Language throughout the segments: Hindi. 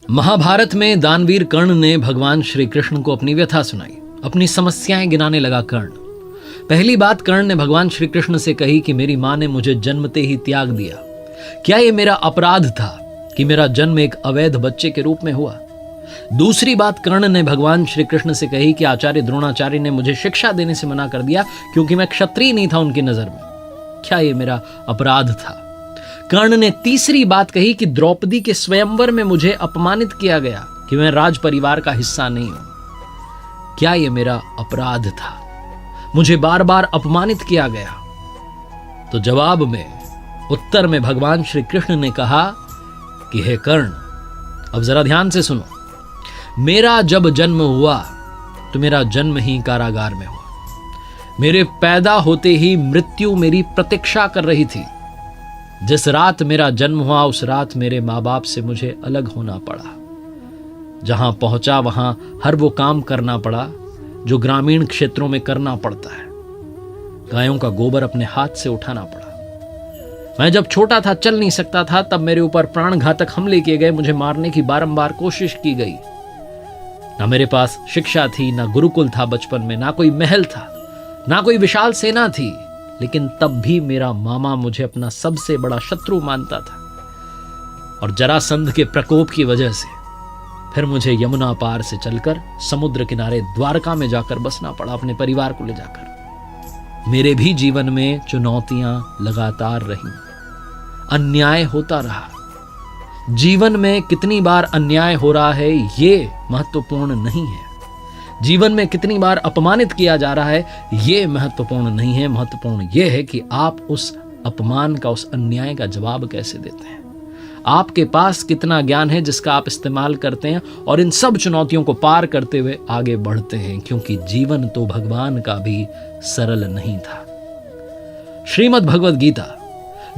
महाभारत में दानवीर कर्ण ने भगवान श्री कृष्ण को अपनी व्यथा सुनाई, अपनी समस्याएं गिनाने लगा कर्ण। पहली बात कर्ण ने भगवान श्री कृष्ण से कही कि मेरी मां ने मुझे जन्मते ही त्याग दिया। क्या यह मेरा अपराध था कि मेरा जन्म एक अवैध बच्चे के रूप में हुआ? दूसरी बात कर्ण ने भगवान श्री कृष्ण से कही कि आचार्य द्रोणाचार्य ने मुझे शिक्षा देने से मना कर दिया क्योंकि मैं क्षत्रिय नहीं था उनकी नजर में। क्या यह मेरा अपराध था? कर्ण ने तीसरी बात कही कि द्रौपदी के स्वयंवर में मुझे अपमानित किया गया कि मैं राज परिवार का हिस्सा नहीं हूं। क्या यह मेरा अपराध था? मुझे बार बार अपमानित किया गया। तो जवाब में, उत्तर में भगवान श्री कृष्ण ने कहा कि हे कर्ण, अब जरा ध्यान से सुनो। मेरा जब जन्म हुआ तो मेरा जन्म ही कारागार में हुआ। मेरे पैदा होते ही मृत्यु मेरी प्रतीक्षा कर रही थी। जिस रात मेरा जन्म हुआ उस रात मेरे माँ बाप से मुझे अलग होना पड़ा। जहां पहुंचा वहां हर वो काम करना पड़ा जो ग्रामीण क्षेत्रों में करना पड़ता है। गायों का गोबर अपने हाथ से उठाना पड़ा। मैं जब छोटा था, चल नहीं सकता था, तब मेरे ऊपर प्राणघातक हमले किए गए। मुझे मारने की बारंबार कोशिश की गई। ना मेरे पास शिक्षा थी, ना गुरुकुल था बचपन में, ना कोई महल था, ना कोई विशाल सेना थी, लेकिन तब भी मेरा मामा मुझे अपना सबसे बड़ा शत्रु मानता था। और जरासंध के प्रकोप की वजह से फिर मुझे यमुना पार से चलकर समुद्र किनारे द्वारका में जाकर बसना पड़ा, अपने परिवार को ले जाकर। मेरे भी जीवन में चुनौतियां लगातार रहीं, अन्याय होता रहा। जीवन में कितनी बार अन्याय हो रहा है ये महत्वपूर्ण नहीं है। जीवन में कितनी बार अपमानित किया जा रहा है ये महत्वपूर्ण नहीं है। महत्वपूर्ण यह है कि आप उस अपमान का, उस अन्याय का जवाब कैसे देते हैं। आपके पास कितना ज्ञान है जिसका आप इस्तेमाल करते हैं और इन सब चुनौतियों को पार करते हुए आगे बढ़ते हैं, क्योंकि जीवन तो भगवान का भी सरल नहीं था। श्रीमद् भगवद गीता,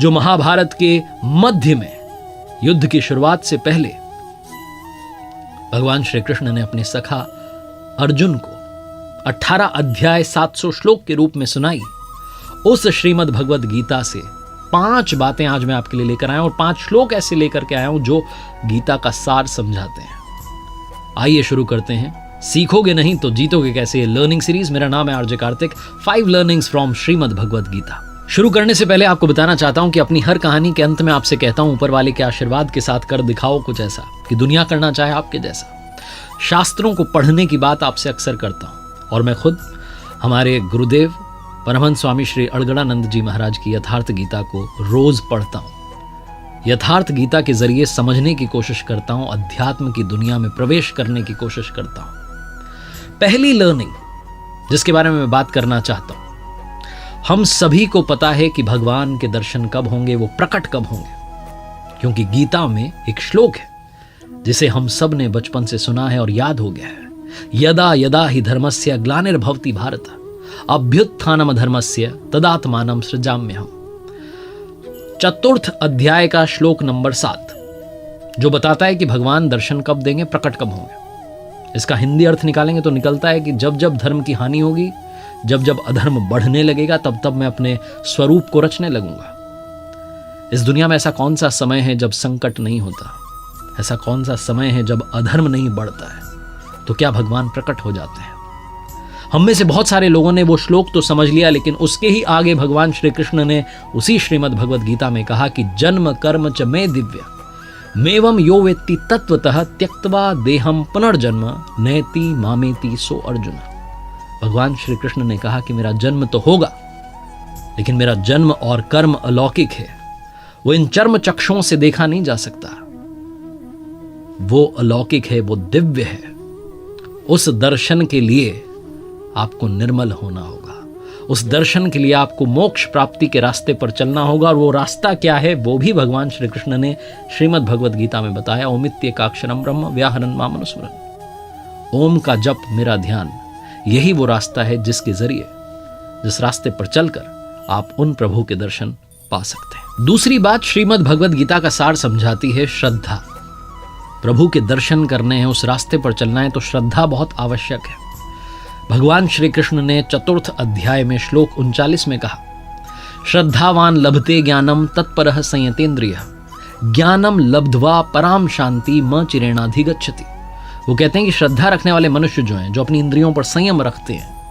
जो महाभारत के मध्य में युद्ध की शुरुआत से पहले भगवान श्री कृष्ण ने अपने सखा अर्जुन को 18 अध्याय 700 श्लोक के रूप में सुनाई, उस श्रीमद् भगवद गीता से 5 बातें आज मैं आपके लिए लेकर आया हूं और 5 श्लोक ऐसे लेकर के आया हूं जो गीता का सार समझाते हैं। आइए शुरू करते हैं। सीखोगे नहीं तो जीतोगे कैसे, ये लर्निंग सीरीज। मेरा नाम है RJ Kartik. 5 learnings from Shrimad Bhagavad Gita. शुरू करने से पहले आपको बताना चाहता हूं कि अपनी हर कहानी के अंत में आपसे कहता हूं, ऊपर वाले के आशीर्वाद के साथ कर दिखाओ कुछ ऐसा कि दुनिया करना चाहे आपके जैसा। शास्त्रों को पढ़ने की बात आपसे अक्सर करता हूं और मैं खुद हमारे गुरुदेव परमहंस स्वामी श्री अड़गड़ानंद जी महाराज की यथार्थ गीता को रोज पढ़ता हूं। यथार्थ गीता के जरिए समझने की कोशिश करता हूं, अध्यात्म की दुनिया में प्रवेश करने की कोशिश करता हूं। पहली लर्निंग जिसके बारे में मैं बात करना चाहता हूं, हम सभी को पता है कि भगवान के दर्शन कब होंगे, वो प्रकट कब होंगे, क्योंकि गीता में एक श्लोक है जिसे हम सब ने बचपन से सुना है और याद हो गया है। यदा यदा हि धर्मस्य ग्लानिर्भवति भारत अभ्युत्थानम धर्मस्य तदात्मानं सृजाम्यहम्। चतुर्थ अध्याय का श्लोक नंबर 7 जो बताता है कि भगवान दर्शन कब देंगे, प्रकट कब होंगे। इसका हिंदी अर्थ निकालेंगे तो निकलता है कि जब जब धर्म की हानि होगी, जब जब अधर्म बढ़ने लगेगा, तब तब मैं अपने स्वरूप को रचने लगूंगा। इस दुनिया में ऐसा कौन सा समय है जब संकट नहीं होता? ऐसा कौन सा समय है जब अधर्म नहीं बढ़ता है? तो क्या भगवान प्रकट हो जाते हैं? हम में से बहुत सारे लोगों ने वो श्लोक तो समझ लिया, लेकिन उसके ही आगे भगवान श्री कृष्ण ने उसी श्रीमद् भगवद गीता में कहा कि जन्म कर्म च मे दिव्य मेवं यो वेत्ति तत्वतः त्यक्त्वा देहम पुनर्जन्म नयति मामेति सो अर्जुन। भगवान श्री कृष्ण ने कहा कि मेरा जन्म तो होगा, लेकिन मेरा जन्म और कर्म अलौकिक है। वो इन चर्म चक्षुओं से देखा नहीं जा सकता। वो अलौकिक है, वो दिव्य है। उस दर्शन के लिए आपको निर्मल होना होगा। उस दर्शन के लिए आपको मोक्ष प्राप्ति के रास्ते पर चलना होगा। और वो रास्ता क्या है वो भी भगवान श्री कृष्ण ने श्रीमद् भगवद गीता में बताया। ओमित्येकाक्षरं ब्रह्म व्याहरन् मामनुस्मरन्। ओम का जप, मेरा ध्यान, यही वो रास्ता है जिसके जरिए, जिस रास्ते पर चलकर आप उन प्रभु के दर्शन पा सकते हैं। दूसरी बात श्रीमद् भगवद गीता का सार समझाती है श्रद्धा। प्रभु के दर्शन करने हैं, उस रास्ते पर चलना है तो श्रद्धा बहुत आवश्यक है। भगवान श्री कृष्ण ने चतुर्थ अध्याय में श्लोक 39 में कहा, श्रद्धावान लभते ज्ञानम तत्परः संयतेन्द्रियः ज्ञानम लब्ध्वा पराम शांति म चिरेणाधिगच्छति। वो कहते हैं कि श्रद्धा रखने वाले मनुष्य जो हैं, जो अपनी इंद्रियों पर संयम रखते हैं,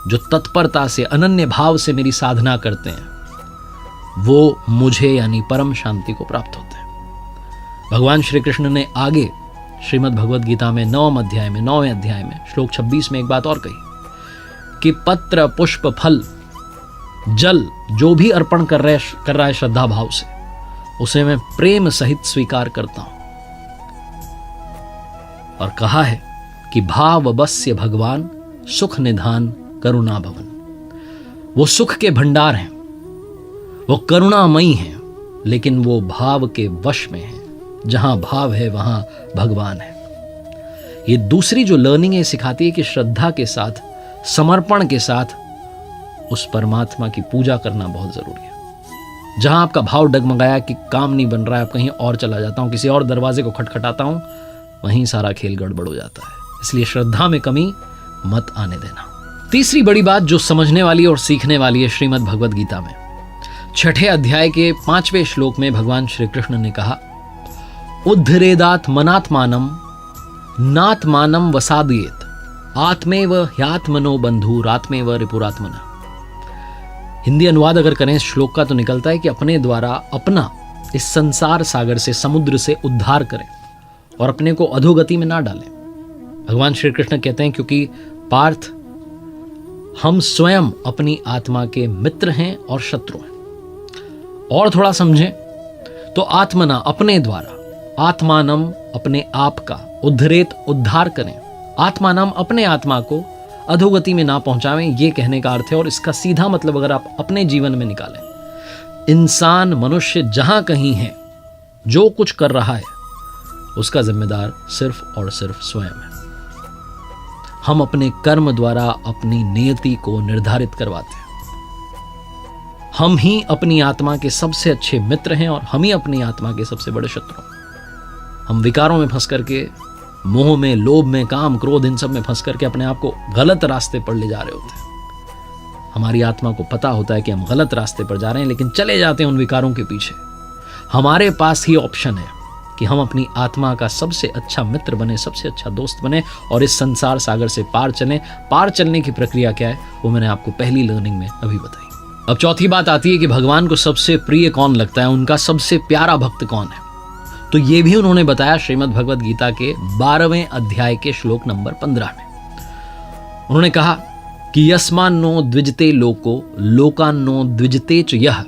जो तत्परता से अनन्य भाव से मेरी साधना करते हैं, वो मुझे यानी परम शांति को प्राप्त होते हैं। भगवान श्री कृष्ण ने आगे श्रीमद् भगवद गीता में 9वें अध्याय में श्लोक 26 में एक बात और कही कि पत्र पुष्प फल जल जो भी अर्पण कर रहा है श्रद्धा भाव से, उसे मैं प्रेम सहित स्वीकार करता हूं। और कहा है कि भाव बस्य भगवान सुख निधान करुणा भवन। वो सुख के भंडार हैं, वो करुणामयी हैं, लेकिन वो भाव के वश में हैं। जहां भाव है वहां भगवान है। ये दूसरी जो लर्निंग है सिखाती है कि श्रद्धा के साथ, समर्पण के साथ उस परमात्मा की पूजा करना बहुत जरूरी है। जहां आपका भाव डगमगाया कि काम नहीं बन रहा है, आप कहीं और चला जाता हूं, किसी और दरवाजे को खटखटाता हूं, वहीं सारा खेल गड़बड़ हो जाता है। इसलिए श्रद्धा में कमी मत आने देना। तीसरी बड़ी बात जो समझने वाली और सीखने वाली है श्रीमद् भगवद गीता में 6ठे अध्याय के 5वें श्लोक में भगवान श्री कृष्ण ने कहा, उद्धरेदात मनात्मानम नात्मानम वसादयेत आत्मेव ह्यात्मनो बंधुरात्मेव रिपुरात्मना। हिंदी अनुवाद अगर करें इस श्लोक का तो निकलता है कि अपने द्वारा अपना इस संसार सागर से, समुद्र से उद्धार करें और अपने को अधोगति में ना डालें। भगवान श्री कृष्ण कहते हैं क्योंकि पार्थ, हम स्वयं अपनी आत्मा के मित्र हैं और शत्रु हैं। और थोड़ा समझें तो आत्मना अपने द्वारा, आत्मानम अपने आप का, उद्धरेत उद्धार करें, आत्मानम अपने आत्मा को अधोगति में ना पहुंचावें, ये कहने का अर्थ है। और इसका सीधा मतलब अगर आप अपने जीवन में निकालें, इंसान मनुष्य जहां कहीं है, जो कुछ कर रहा है, उसका जिम्मेदार सिर्फ और सिर्फ स्वयं है। हम अपने कर्म द्वारा अपनी नियति को निर्धारित करवाते हैं। हम ही अपनी आत्मा के सबसे अच्छे मित्र हैं और हम ही अपनी आत्मा के सबसे बड़े शत्रु हैं। हम विकारों में फंस करके, मोह में, लोभ में, काम, क्रोध, इन सब में फंस करके अपने आप को गलत रास्ते पर ले जा रहे होते हैं। हमारी आत्मा को पता होता है कि हम गलत रास्ते पर जा रहे हैं, लेकिन चले जाते हैं उन विकारों के पीछे। हमारे पास ही ऑप्शन है कि हम अपनी आत्मा का सबसे अच्छा मित्र बने, सबसे अच्छा दोस्त बने और इस संसार सागर से पार चलें। पार चलने की प्रक्रिया क्या है वो मैंने आपको पहली लर्निंग में अभी बताई। अब चौथी बात आती है कि भगवान को सबसे प्रिय कौन लगता है, उनका सबसे प्यारा भक्त कौन है। तो ये भी उन्होंने बताया श्रीमद् भगवद गीता के 12वें अध्याय के श्लोक नंबर 15 में। उन्होंने कहा कि यस्मान्नो द्विजते लोको लोकान्नो द्विजते च यह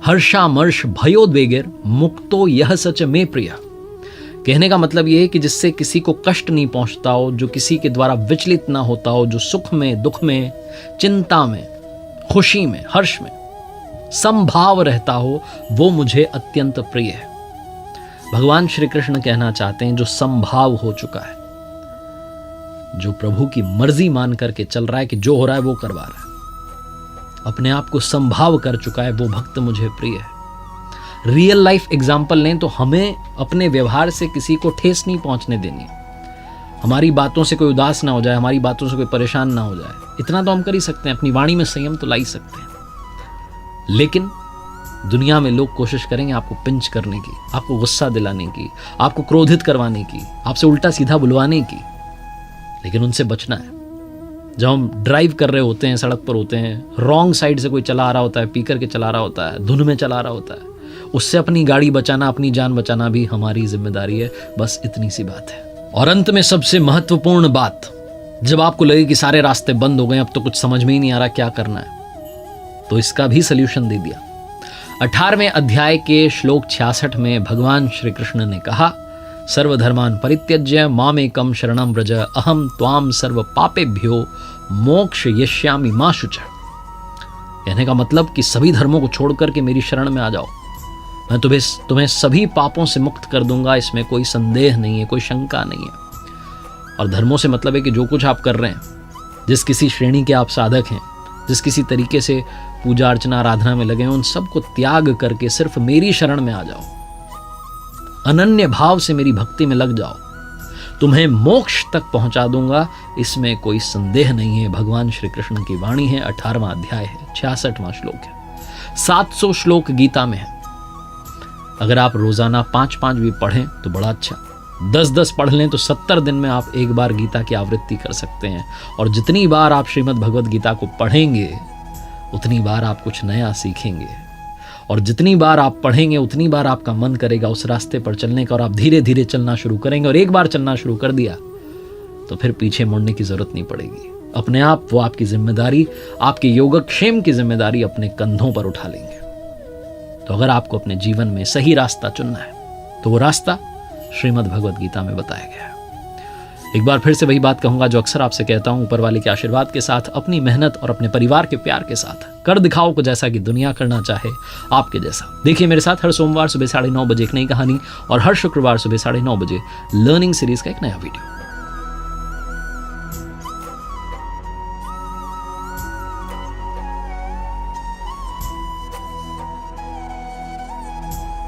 हर्षामर्ष भयोद्वेगेर मुक्तो यह सच में प्रिय। कहने का मतलब यह है कि जिससे किसी को कष्ट नहीं पहुंचता हो, जो किसी के द्वारा विचलित ना होता हो, जो सुख में, दुख में, चिंता में, खुशी में, हर्ष में समभाव रहता हो, वो मुझे अत्यंत प्रिय है। भगवान श्री कृष्ण कहना चाहते हैं जो समभाव हो चुका है, जो प्रभु की मर्जी मान करके चल रहा है कि जो हो रहा है वो करवा रहा है, अपने आप को समभाव कर चुका है, वो भक्त मुझे प्रिय है। रियल लाइफ एग्जाम्पल लें तो हमें अपने व्यवहार से किसी को ठेस नहीं पहुंचने देनी है। हमारी बातों से कोई उदास ना हो जाए, हमारी बातों से कोई परेशान ना हो जाए, इतना तो हम कर ही सकते हैं। अपनी वाणी में संयम तो ला ही सकते हैं। लेकिन दुनिया में लोग कोशिश करेंगे आपको पिंच करने की, आपको गुस्सा दिलाने की, आपको क्रोधित करवाने की, आपसे उल्टा सीधा बुलवाने की, लेकिन उनसे बचना है। जब हम ड्राइव कर रहे होते हैं, सड़क पर होते हैं, रॉन्ग साइड से कोई चला आ रहा होता है, पी करके चला रहा होता है, धुन में चला रहा होता है, उससे अपनी गाड़ी बचाना, अपनी जान बचाना भी हमारी जिम्मेदारी है। बस इतनी सी बात है। और अंत में सबसे महत्वपूर्ण बात, जब आपको लगे कि सारे रास्ते बंद हो गए, अब तो कुछ समझ में ही नहीं आ रहा क्या करना है, तो इसका भी सल्यूशन दे दिया। 18वें अध्याय के श्लोक 66 में भगवान श्री कृष्ण ने कहा, सर्वधर्मान परित्यज्य मामेकम शरणं व्रज अहम त्वाम सर्व पापेभ्यो मोक्ष यष्यामि मा शुचः। कहने का मतलब कि सभी धर्मों को छोड़ करके मेरी शरण में आ जाओ, मैं तुम्हें सभी पापों से मुक्त कर दूंगा। इसमें कोई संदेह नहीं है, कोई शंका नहीं है। और धर्मों से मतलब है कि जो कुछ आप कर रहे हैं, जिस किसी श्रेणी के आप साधक हैं, जिस किसी तरीके से पूजा अर्चना आराधना में लगे हैं, उन सबको त्याग करके सिर्फ मेरी शरण में आ जाओ, अनन्य भाव से मेरी भक्ति में लग जाओ, तुम्हें मोक्ष तक पहुंचा दूंगा। इसमें कोई संदेह नहीं है। भगवान श्री कृष्ण की वाणी है। 18वां अध्याय है, 66वां श्लोक है, 700 श्लोक गीता में है। अगर आप रोजाना 5-5 भी पढ़ें तो बड़ा अच्छा, 10-10 पढ़ लें तो 70 दिन में आप एक बार गीता की आवृत्ति कर सकते हैं। और जितनी बार आप श्रीमद् भगवद गीता को पढ़ेंगे उतनी बार आप कुछ नया सीखेंगे, और जितनी बार आप पढ़ेंगे उतनी बार आपका मन करेगा उस रास्ते पर चलने का, और आप धीरे धीरे चलना शुरू करेंगे। और एक बार चलना शुरू कर दिया तो फिर पीछे मुड़ने की जरूरत नहीं पड़ेगी। अपने आप वो आपकी जिम्मेदारी, आपके योगक्षेम की जिम्मेदारी अपने कंधों पर उठा लेंगे। तो अगर आपको अपने जीवन में सही रास्ता चुनना है तो वो रास्ता श्रीमद् भगवद गीता में बताया गया है। एक बार फिर से वही बात कहूंगा जो अक्सर आपसे कहता हूं, ऊपर वाले के आशीर्वाद के साथ, अपनी मेहनत और अपने परिवार के प्यार के साथ कर दिखाओ को जैसा कि दुनिया करना चाहे आपके जैसा। देखिए मेरे साथ हर सोमवार सुबह 9:30 बजे एक नई कहानी और हर शुक्रवार सुबह 9:30 बजे लर्निंग सीरीज का एक नया वीडियो।